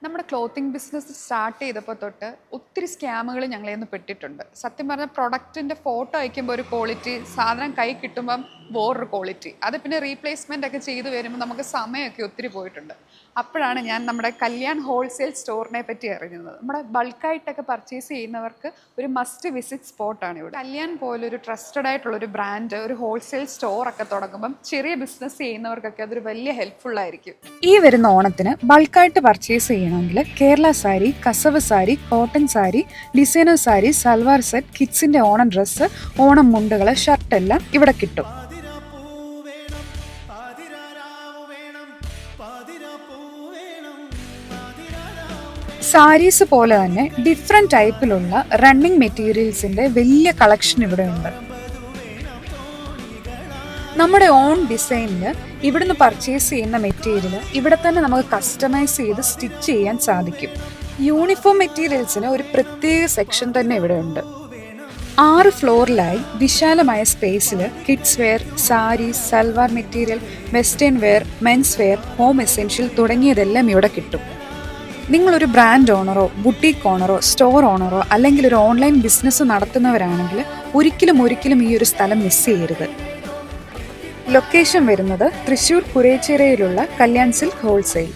നമ്മുടെ clothing business start ചെയ്തപ്പോൾ തൊട്ട് ഒത്തിരി സ്കാമുകൾ ഞങ്ങളെ നിന്ന് പെട്ടിട്ടുണ്ട്. സത്യം പറഞ്ഞാൽ പ്രൊഡക്റ്റിൻ്റെ ഫോട്ടോ അയക്കുമ്പോൾ ഒരു ക്വാളിറ്റി, സാധനം കൈ കിട്ടുമ്പം വേറൊരു ക്വാളിറ്റി, അത് പിന്നെ റീപ്ലേസ്മെൻ്റ് ഒക്കെ ചെയ്ത് വരുമ്പോൾ നമുക്ക് സമയമൊക്കെ ഒത്തിരി പോയിട്ടുണ്ട്. അപ്പോഴാണ് ഞാൻ നമ്മുടെ കല്യാൺ ഹോൾസെയിൽ സ്റ്റോറിനെ പറ്റി അറിയുന്നത്. നമ്മുടെ ബൾക്കായിട്ടൊക്കെ പർച്ചേസ് ചെയ്യുന്നവർക്ക് ഒരു മസ്റ്റ് വിസിറ്റ് സ്പോട്ടാണ് ഇവിടെ. കല്യാൺ പോലൊരു ട്രസ്റ്റഡ് ആയിട്ടുള്ളൊരു ബ്രാൻഡ് ഒരു ഹോൾസെയിൽ സ്റ്റോറൊക്കെ തുടങ്ങുമ്പം ചെറിയ ബിസിനസ് ചെയ്യുന്നവർക്കൊക്കെ അതൊരു വലിയ ഹെൽപ്ഫുള്ളായിരിക്കും. ഈ വരുന്ന ഓണത്തിന് ബൾക്കായിട്ട് പർച്ചേസ് ചെയ്യണമെങ്കിൽ കേരള സാരി, കസവ് sari, cotton sari, designer sari, salwar set, കിഡ്സിന്റെ ഓണം ഡ്രസ്സ്, ഓണം മുണ്ടുകൾ, ഷർട്ട് എല്ലാം ഇവിടെ കിട്ടും. സാരീസ് പോലെ തന്നെ ഡിഫറെന്റ് ടൈപ്പിലുള്ള റണ്ണിങ് മെറ്റീരിയൽസിന്റെ വലിയ കളക്ഷൻ ഇവിടെ ഉണ്ട്. നമ്മുടെ ഓൺ ഡിസൈനിൽ ഇവിടുന്ന് പർച്ചേസ് ചെയ്യുന്ന മെറ്റീരിയൽ ഇവിടെ തന്നെ നമുക്ക് കസ്റ്റമൈസ് ചെയ്ത് സ്റ്റിച്ച് ചെയ്യാൻ സാധിക്കും. യൂണിഫോം മെറ്റീരിയൽസിന് ഒരു പ്രത്യേക സെക്ഷൻ തന്നെ ഇവിടെ ഉണ്ട്. 6 ഫ്ലോറിലായി വിശാലമായ സ്പേസിൽ kids wear, sari, salwar material, western wear, men's wear, home essential തുടങ്ങിയതെല്ലാം ഇവിടെ കിട്ടും. നിങ്ങളൊരു ബ്രാൻഡ് ഓണറോ, ബുട്ടീക്ക് ഓണറോ, സ്റ്റോർ ഓണറോ അല്ലെങ്കിൽ ഒരു ഓൺലൈൻ ബിസിനസ് നടത്തുന്നവരാണെങ്കിൽ ഒരിക്കലും ഈ ഒരു സ്ഥലം മിസ് ചെയ്യരുത്. ലൊക്കേഷൻ വരുന്നത് തൃശ്ശൂർ പുരേച്ചിറയിലുള്ള കല്യാൺ സിൽക്ക് ഹോൾസെയിൽ.